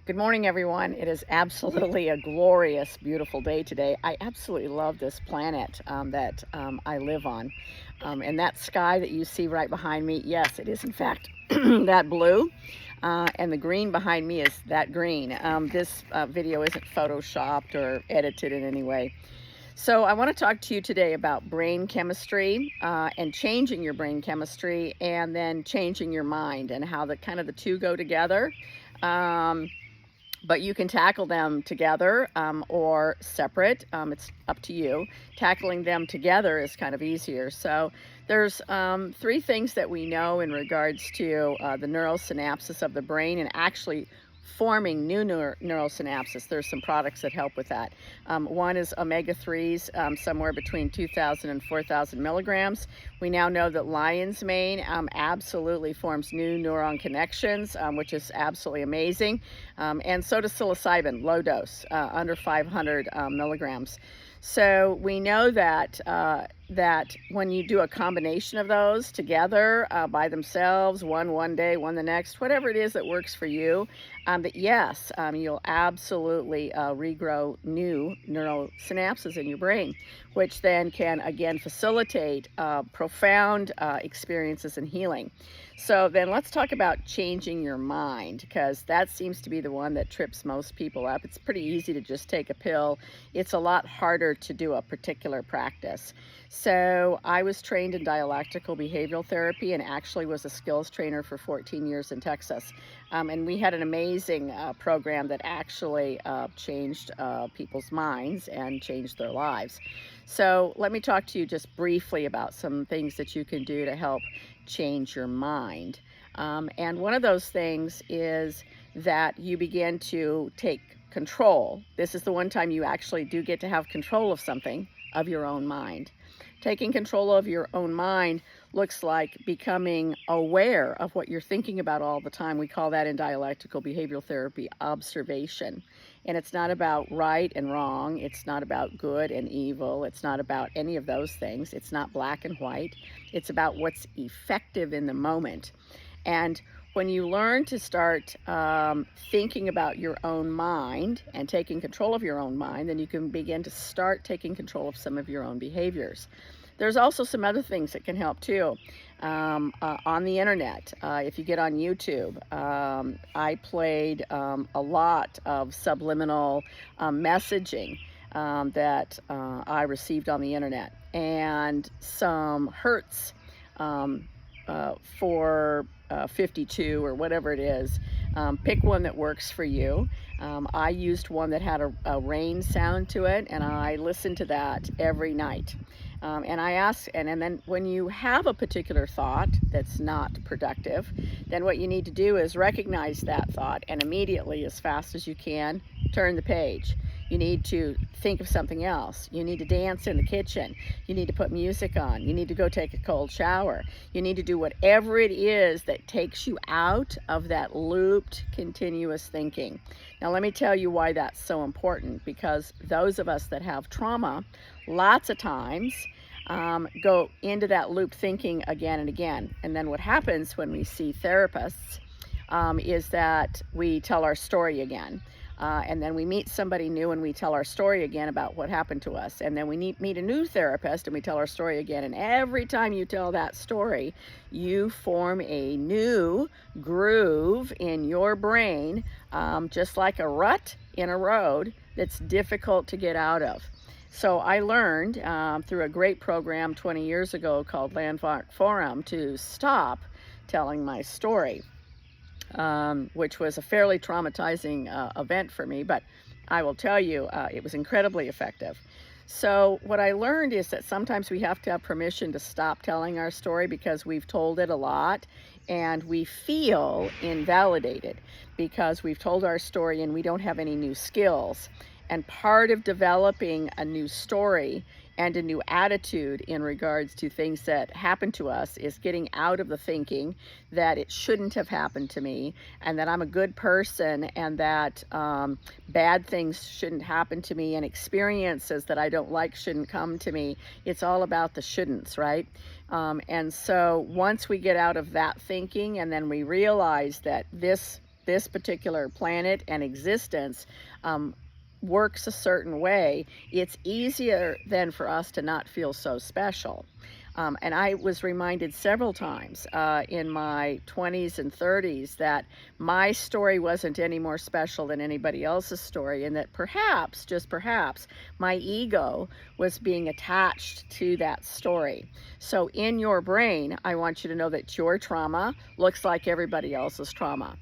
Good morning, everyone. It is absolutely a glorious, beautiful day today. I absolutely love this planet that I live on. And that sky that you see right behind me, yes, it is in fact that blue. And the green behind me is that green. This video isn't photoshopped or edited in any way. So I want to talk to you today about brain chemistry and changing your brain chemistry and then changing your mind and how the two go together. But you can tackle them together or separate. It's up to you. Tackling them together is kind of easier. So there's three things that we know in regards to the neural synapses of the brain and actually forming new neural synapses. There's some products that help with that. One is omega-3s, somewhere between 2,000 and 4,000 milligrams. We now know that lion's mane absolutely forms new neuron connections, which is absolutely amazing. And so does psilocybin, low dose, under 500 milligrams. So we know that that when you do a combination of those together by themselves, one day, one the next, whatever it is that works for you, that yes, you'll absolutely regrow new neural synapses in your brain, which then can again facilitate profound experiences in healing. So then let's talk about changing your mind, because that seems to be the one that trips most people up. It's pretty easy to just take a pill. It's a lot harder to do a particular practice. So I was trained in dialectical behavioral therapy and actually was a skills trainer for 14 years in Texas. And we had an amazing program that actually changed people's minds and changed their lives. So let me talk to you just briefly about some things that you can do to help change your mind. And one of those things is that you begin to take control. This is the one time you actually do get to have control of something, of your own mind. Taking control of your own mind looks like becoming aware of what you're thinking about all the time. We call that in dialectical behavioral therapy observation. And it's not about right and wrong. It's not about good and evil. It's not about any of those things. It's not black and white. It's about what's effective in the moment. And when you learn to start thinking about your own mind and taking control of your own mind, then you can begin to start taking control of some of your own behaviors. There's also some other things that can help too. On the internet, if you get on YouTube, I played a lot of subliminal messaging that I received on the internet, and some Hertz for 52 or whatever it is. Pick one that works for you. I used one that had a rain sound to it, and I listened to that every night. And I ask, and then when you have a particular thought that's not productive, then what you need to do is recognize that thought and immediately, as fast as you can, turn the page. You need to think of something else. You need to dance in the kitchen. You need to put music on. You need to go take a cold shower. You need to do whatever it is that takes you out of that looped, continuous thinking. Now, let me tell you why that's so important, because those of us that have trauma, lots of times, go into that loop thinking again and again. And then what happens when we see therapists is that we tell our story again. And then we meet somebody new and we tell our story again about what happened to us. And then we meet a new therapist and we tell our story again. And every time you tell that story, you form a new groove in your brain, just like a rut in a road that's difficult to get out of. So I learned through a great program 20 years ago called Landmark Forum to stop telling my story. Which was a fairly traumatizing event for me, but I will tell you, it was incredibly effective. So what I learned is that sometimes we have to have permission to stop telling our story because we've told it a lot and we feel invalidated because we've told our story and we don't have any new skills. And part of developing a new story and a new attitude in regards to things that happen to us is getting out of the thinking that it shouldn't have happened to me and that I'm a good person and that bad things shouldn't happen to me and experiences that I don't like shouldn't come to me. It's all about the shouldn'ts, right? And so once we get out of that thinking and then we realize that this this particular planet and existence works a certain way, it's easier then for us to not feel so special. And I was reminded several times in my 20s and 30s that my story wasn't any more special than anybody else's story, and that perhaps, just perhaps, my ego was being attached to that story. So in your brain, I want you to know that your trauma looks like everybody else's trauma.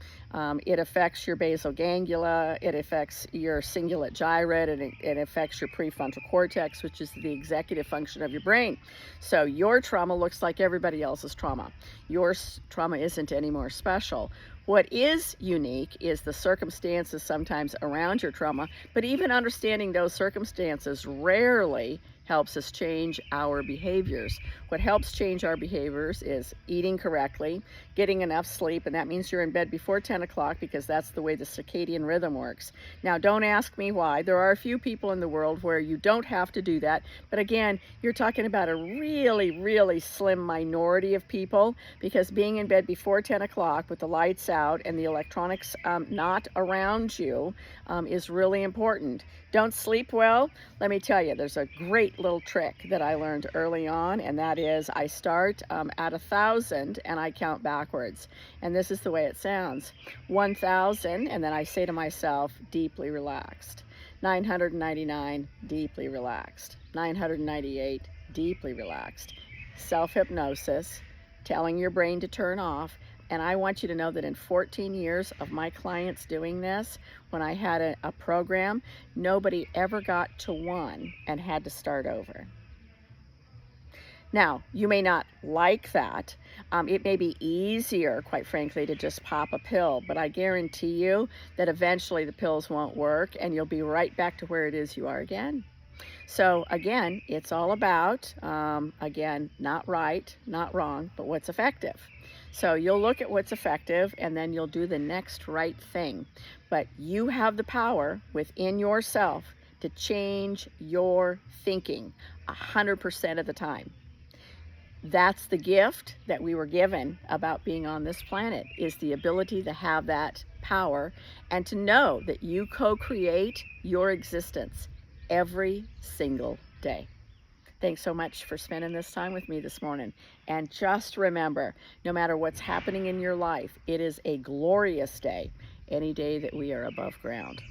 It affects your basal ganglia, it affects your cingulate gyrate, and it affects your prefrontal cortex, which is the executive function of your brain. So your trauma looks like everybody else's trauma. Your trauma isn't any more special. What is unique is the circumstances sometimes around your trauma, but even understanding those circumstances rarely helps us change our behaviors. What helps change our behaviors is eating correctly, getting enough sleep, and that means you're in bed before 10 o'clock because that's the way the circadian rhythm works. Now, don't ask me why. There are a few people in the world where you don't have to do that, but again, you're talking about a really, really slim minority of people, because being in bed before 10 o'clock with the lights out and the electronics not around you is really important. Don't sleep well? Let me tell you, there's a great little trick that I learned early on, and that is I start at 1,000 and I count backwards. And this is the way it sounds: 1,000, and then I say to myself, deeply relaxed. 999, deeply relaxed. 998, deeply relaxed. Self-hypnosis, telling your brain to turn off. And I want you to know that in 14 years of my clients doing this, when I had a program, nobody ever got to 1 and had to start over. Now, you may not like that. It may be easier, quite frankly, to just pop a pill, but I guarantee you that eventually the pills won't work and you'll be right back to where it is you are again. So again, it's all about, again, not right, not wrong, but what's effective. So you'll look at what's effective and then you'll do the next right thing. But you have the power within yourself to change your thinking 100% of the time. That's the gift that we were given about being on this planet, is the ability to have that power and to know that you co-create your existence every single day. Thanks so much for spending this time with me this morning. And just remember, no matter what's happening in your life, it is a glorious day, any day that we are above ground.